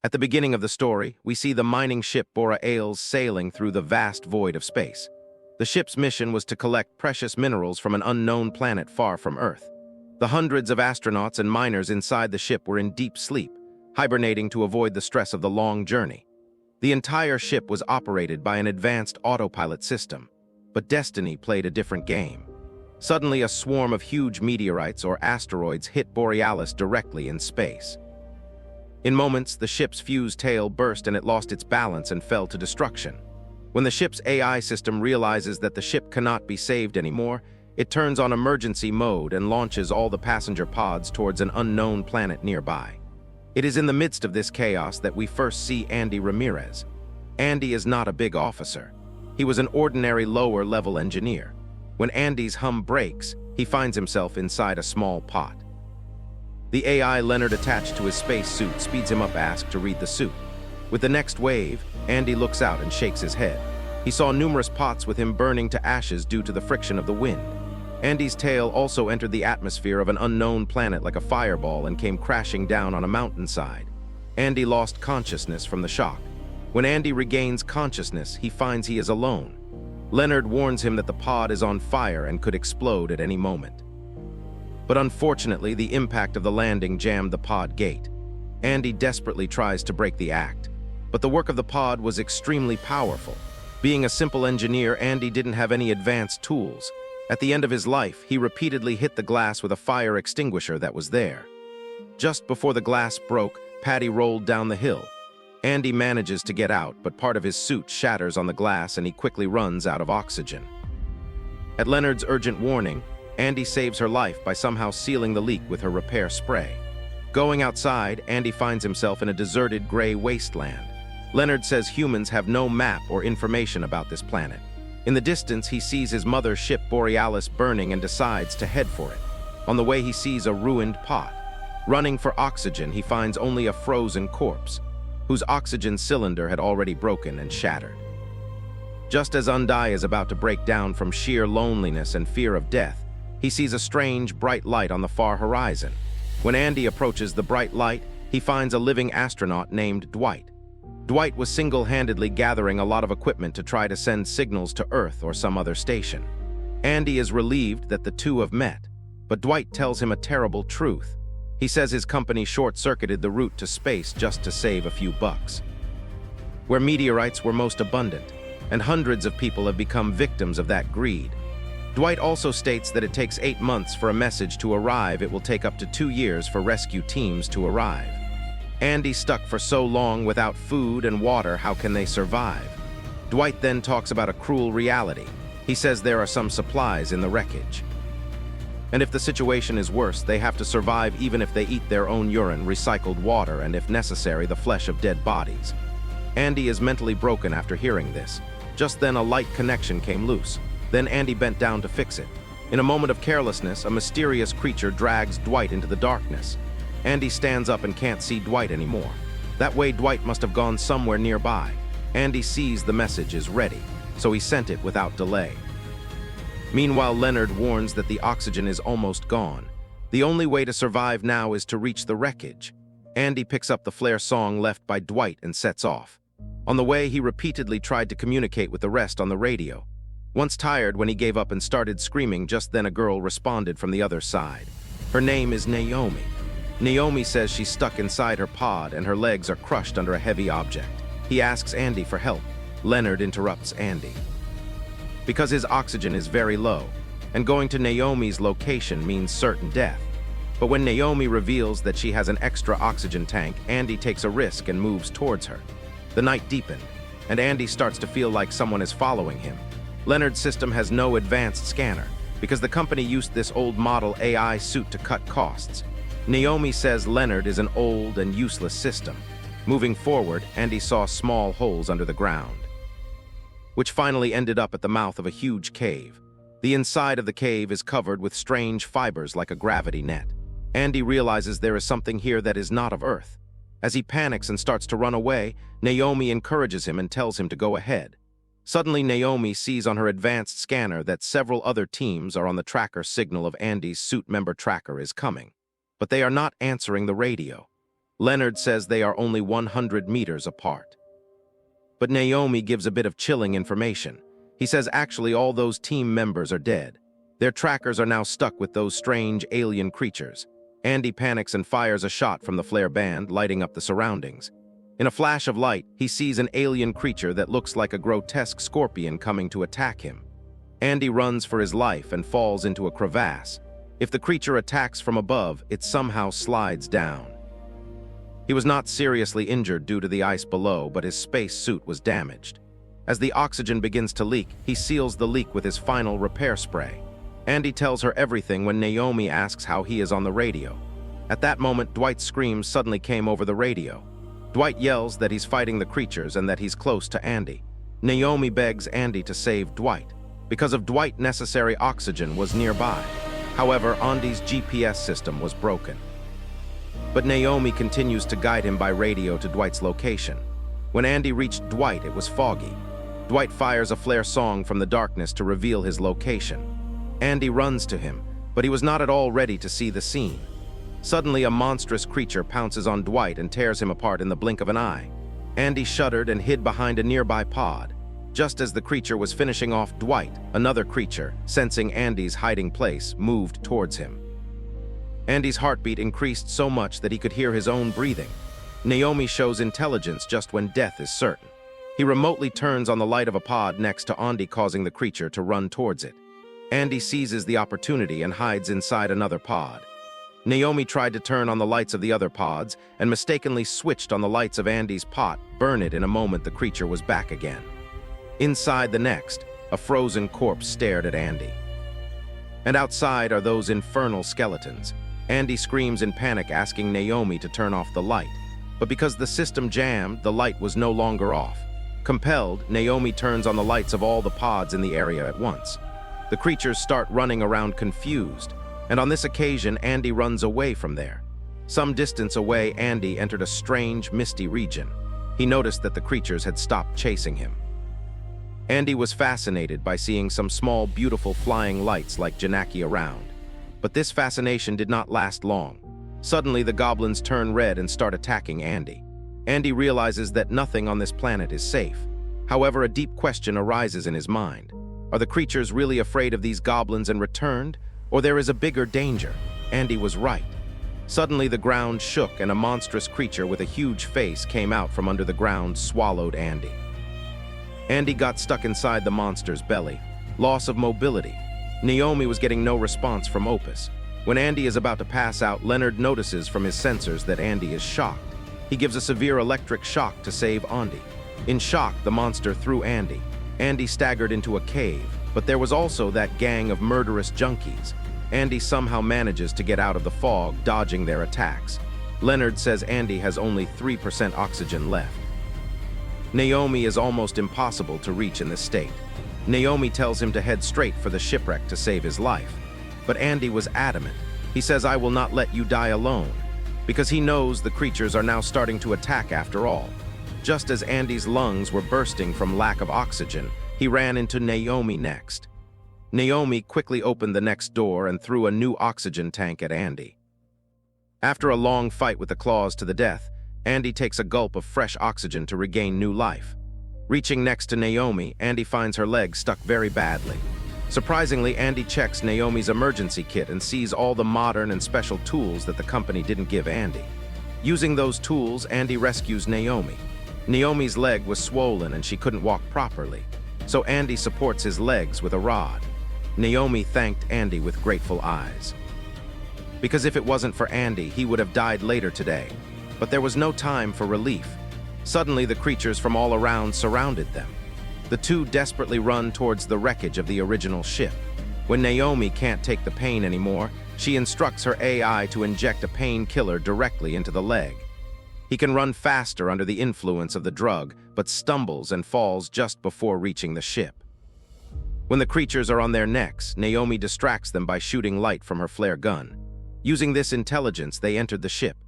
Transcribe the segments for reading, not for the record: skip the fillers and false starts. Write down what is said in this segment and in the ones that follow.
At the beginning of the story, we see the mining ship Borealis sailing through the vast void of space. The ship's mission was to collect precious minerals from an unknown planet far from Earth. The hundreds of astronauts and miners inside the ship were in deep sleep, hibernating to avoid the stress of the long journey. The entire ship was operated by an advanced autopilot system, but destiny played a different game. Suddenly, a swarm of huge meteorites or asteroids hit Borealis directly in space. In moments, the ship's fused tail burst and it lost its balance and fell to destruction. When the ship's AI system realizes that the ship cannot be saved anymore, it turns on emergency mode and launches all the passenger pods towards an unknown planet nearby. It is in the midst of this chaos that we first see Andy Ramirez. Andy is not a big officer. He was an ordinary lower-level engineer. When Andy's hum breaks, he finds himself inside a small pot. The AI Leonard attached to his space suit speeds him up asked to read the suit. With the next wave, Andy looks out and shakes his head. He saw numerous pots with him burning to ashes due to the friction of the wind. Andy's tail also entered the atmosphere of an unknown planet like a fireball and came crashing down on a mountainside. Andy lost consciousness from the shock. When Andy regains consciousness, he finds he is alone. Leonard warns him that the pod is on fire and could explode at any moment. But unfortunately, the impact of the landing jammed the pod gate. Andy desperately tries to break the act, but the work of the pod was extremely powerful. Being a simple engineer, Andy didn't have any advanced tools. At the end of his life, he repeatedly hit the glass with a fire extinguisher that was there. Just before the glass broke, Patty rolled down the hill. Andy manages to get out, but part of his suit shatters on the glass and he quickly runs out of oxygen. At Leonard's urgent warning, Andy saves her life by somehow sealing the leak with her repair spray. Going outside, Andy finds himself in a deserted gray wasteland. Leonard says humans have no map or information about this planet. In the distance, he sees his mother's ship Borealis burning and decides to head for it. On the way, he sees a ruined pot. Running for oxygen, he finds only a frozen corpse, whose oxygen cylinder had already broken and shattered. Just as Undai is about to break down from sheer loneliness and fear of death, he sees a strange, bright light on the far horizon. When Andy approaches the bright light, he finds a living astronaut named Dwight. Dwight was single-handedly gathering a lot of equipment to try to send signals to Earth or some other station. Andy is relieved that the two have met, but Dwight tells him a terrible truth. He says his company short-circuited the route to space just to save a few bucks. Where meteorites were most abundant, and hundreds of people have become victims of that greed. Dwight also states that it takes 8 months for a message to arrive. It will take up to 2 years for rescue teams to arrive. Andy's stuck for so long without food and water, how can they survive? Dwight then talks about a cruel reality. He says there are some supplies in the wreckage. And if the situation is worse, they have to survive even if they eat their own urine, recycled water, and if necessary, the flesh of dead bodies. Andy is mentally broken after hearing this. Just then, a light connection came loose. Then Andy bent down to fix it. In a moment of carelessness, a mysterious creature drags Dwight into the darkness. Andy stands up and can't see Dwight anymore. That way, Dwight must have gone somewhere nearby. Andy sees the message is ready, so he sent it without delay. Meanwhile, Leonard warns that the oxygen is almost gone. The only way to survive now is to reach the wreckage. Andy picks up the flare song left by Dwight and sets off. On the way, he repeatedly tried to communicate with the rest on the radio. Once tired, when he gave up and started screaming, just then a girl responded from the other side. Her name is Naomi. Naomi says she's stuck inside her pod and her legs are crushed under a heavy object. He asks Andy for help. Leonard interrupts Andy because his oxygen is very low, and going to Naomi's location means certain death. But when Naomi reveals that she has an extra oxygen tank, Andy takes a risk and moves towards her. The night deepened, and Andy starts to feel like someone is following him. Leonard's system has no advanced scanner, because the company used this old model AI suit to cut costs. Naomi says Leonard is an old and useless system. Moving forward, Andy saw small holes under the ground, which finally ended up at the mouth of a huge cave. The inside of the cave is covered with strange fibers like a gravity net. Andy realizes there is something here that is not of Earth. As he panics and starts to run away, Naomi encourages him and tells him to go ahead. Suddenly, Naomi sees on her advanced scanner that several other teams are on the tracker signal of Andy's suit member tracker is coming, but they are not answering the radio. Leonard says they are only 100 meters apart. But Naomi gives a bit of chilling information. He says actually all those team members are dead. Their trackers are now stuck with those strange alien creatures. Andy panics and fires a shot from the flare band, lighting up the surroundings. In a flash of light, he sees an alien creature that looks like a grotesque scorpion coming to attack him. Andy runs for his life and falls into a crevasse. If the creature attacks from above, it somehow slides down. He was not seriously injured due to the ice below, but his space suit was damaged. As the oxygen begins to leak, he seals the leak with his final repair spray. Andy tells her everything when Naomi asks how he is on the radio. At that moment, Dwight's screams suddenly came over the radio. Dwight yells that he's fighting the creatures and that he's close to Andy. Naomi begs Andy to save Dwight. Because of Dwight, necessary oxygen was nearby. However, Andy's GPS system was broken. But Naomi continues to guide him by radio to Dwight's location. When Andy reached Dwight, it was foggy. Dwight fires a flare song from the darkness to reveal his location. Andy runs to him, but he was not at all ready to see the scene. Suddenly, a monstrous creature pounces on Dwight and tears him apart in the blink of an eye. Andy shuddered and hid behind a nearby pod. Just as the creature was finishing off Dwight, another creature, sensing Andy's hiding place, moved towards him. Andy's heartbeat increased so much that he could hear his own breathing. Naomi shows intelligence just when death is certain. He remotely turns on the light of a pod next to Andy, causing the creature to run towards it. Andy seizes the opportunity and hides inside another pod. Naomi tried to turn on the lights of the other pods and mistakenly switched on the lights of Andy's pot. Burn it in a moment, the creature was back again. Inside the next, a frozen corpse stared at Andy. And outside are those infernal skeletons. Andy screams in panic, asking Naomi to turn off the light. But because the system jammed, the light was no longer off. Compelled, Naomi turns on the lights of all the pods in the area at once. The creatures start running around confused, and on this occasion, Andy runs away from there. Some distance away, Andy entered a strange, misty region. He noticed that the creatures had stopped chasing him. Andy was fascinated by seeing some small, beautiful flying lights like Janaki around. But this fascination did not last long. Suddenly, the goblins turn red and start attacking Andy. Andy realizes that nothing on this planet is safe. However, a deep question arises in his mind. Are the creatures really afraid of these goblins and returned? Or there is a bigger danger? Andy was right. Suddenly, the ground shook and a monstrous creature with a huge face came out from under the ground, swallowed Andy. Andy got stuck inside the monster's belly. Loss of mobility. Naomi was getting no response from Opus. When Andy is about to pass out, Leonard notices from his sensors that Andy is shocked. He gives a severe electric shock to save Andy. In shock, the monster threw Andy. Andy staggered into a cave, but there was also that gang of murderous junkies. Andy somehow manages to get out of the fog, dodging their attacks. Leonard says Andy has only 3% oxygen left. Naomi is almost impossible to reach in this state. Naomi tells him to head straight for the shipwreck to save his life. But Andy was adamant. He says, "I will not let you die alone," because he knows the creatures are now starting to attack after all. Just as Andy's lungs were bursting from lack of oxygen, he ran into Naomi next. Naomi quickly opened the next door and threw a new oxygen tank at Andy. After a long fight with the claws to the death, Andy takes a gulp of fresh oxygen to regain new life. Reaching next to Naomi, Andy finds her leg stuck very badly. Surprisingly, Andy checks Naomi's emergency kit and sees all the modern and special tools that the company didn't give Andy. Using those tools, Andy rescues Naomi. Naomi's leg was swollen and she couldn't walk properly, so Andy supports his legs with a rod. Naomi thanked Andy with grateful eyes. Because if it wasn't for Andy, he would have died later today. But there was no time for relief. Suddenly, the creatures from all around surrounded them. The two desperately run towards the wreckage of the original ship. When Naomi can't take the pain anymore, she instructs her AI to inject a painkiller directly into the leg. He can run faster under the influence of the drug, but stumbles and falls just before reaching the ship. When the creatures are on their necks, Naomi distracts them by shooting light from her flare gun. Using this intelligence, they entered the ship.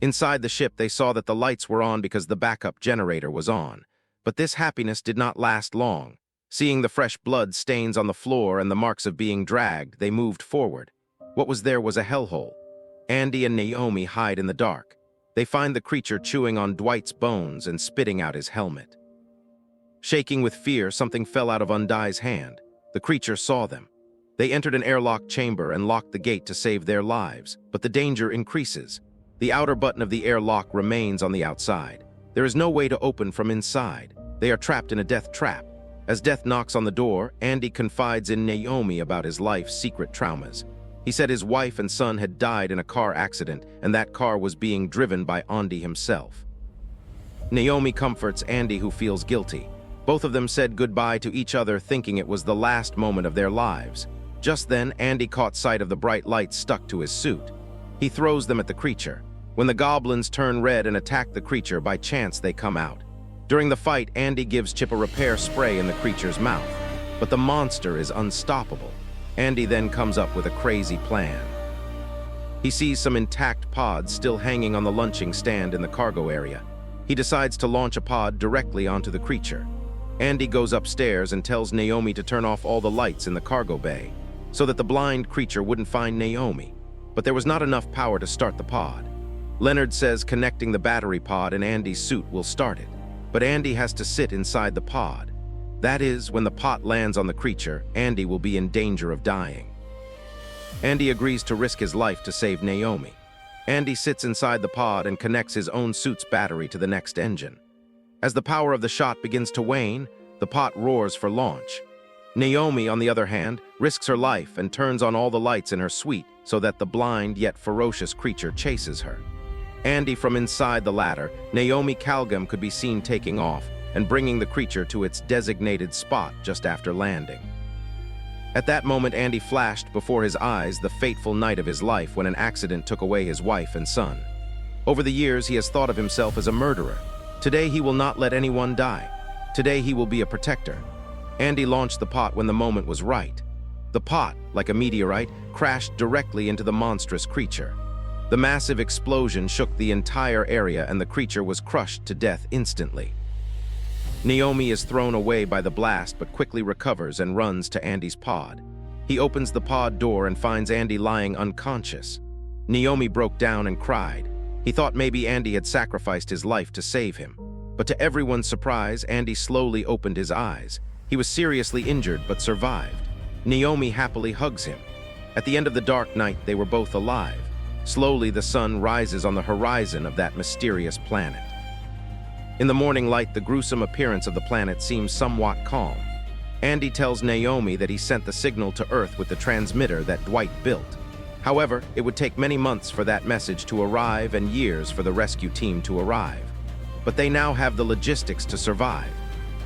Inside the ship, they saw that the lights were on because the backup generator was on. But this happiness did not last long. Seeing the fresh blood stains on the floor and the marks of being dragged, they moved forward. What was there was a hellhole. Andy and Naomi hide in the dark. They find the creature chewing on Dwight's bones and spitting out his helmet. Shaking with fear, something fell out of Undy's hand. The creature saw them. They entered an airlock chamber and locked the gate to save their lives, but the danger increases. The outer button of the airlock remains on the outside. There is no way to open from inside. They are trapped in a death trap. As death knocks on the door, Andy confides in Naomi about his life's secret traumas. He said his wife and son had died in a car accident, and that car was being driven by Andy himself. Naomi comforts Andy, who feels guilty. Both of them said goodbye to each other, thinking it was the last moment of their lives. Just then, Andy caught sight of the bright lights stuck to his suit. He throws them at the creature. When the goblins turn red and attack the creature, by chance they come out. During the fight, Andy gives Chip a repair spray in the creature's mouth, but the monster is unstoppable. Andy then comes up with a crazy plan. He sees some intact pods still hanging on the launching stand in the cargo area. He decides to launch a pod directly onto the creature. Andy goes upstairs and tells Naomi to turn off all the lights in the cargo bay, so that the blind creature wouldn't find Naomi. But there was not enough power to start the pod. Leonard says connecting the battery pod in Andy's suit will start it, but Andy has to sit inside the pod. That is, when the pot lands on the creature, Andy will be in danger of dying. Andy agrees to risk his life to save Naomi. Andy sits inside the pod and connects his own suit's battery to the next engine. As the power of the shot begins to wane, the pot roars for launch. Naomi, on the other hand, risks her life and turns on all the lights in her suite so that the blind yet ferocious creature chases her. Andy from inside the ladder, Naomi Calgum could be seen taking off and bringing the creature to its designated spot just after landing. At that moment, Andy flashed before his eyes the fateful night of his life when an accident took away his wife and son. Over the years, he has thought of himself as a murderer. Today, he will not let anyone die. Today, he will be a protector. Andy launched the pot when the moment was right. The pot, like a meteorite, crashed directly into the monstrous creature. The massive explosion shook the entire area and the creature was crushed to death instantly. Naomi is thrown away by the blast but quickly recovers and runs to Andy's pod. He opens the pod door and finds Andy lying unconscious. Naomi broke down and cried. He thought maybe Andy had sacrificed his life to save him. But to everyone's surprise, Andy slowly opened his eyes. He was seriously injured but survived. Naomi happily hugs him. At the end of the dark night, they were both alive. Slowly, the sun rises on the horizon of that mysterious planet. In the morning light, the gruesome appearance of the planet seems somewhat calm. Andy tells Naomi that he sent the signal to Earth with the transmitter that Dwight built. However, it would take many months for that message to arrive and years for the rescue team to arrive. But they now have the logistics to survive.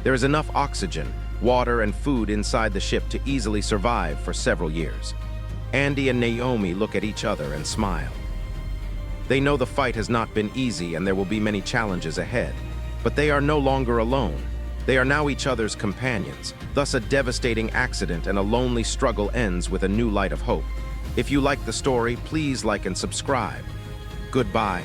There is enough oxygen, water, and food inside the ship to easily survive for several years. Andy and Naomi look at each other and smile. They know the fight has not been easy and there will be many challenges ahead. But they are no longer alone. They are now each other's companions. Thus, a devastating accident and a lonely struggle ends with a new light of hope. If you like the story, please like and subscribe. Goodbye.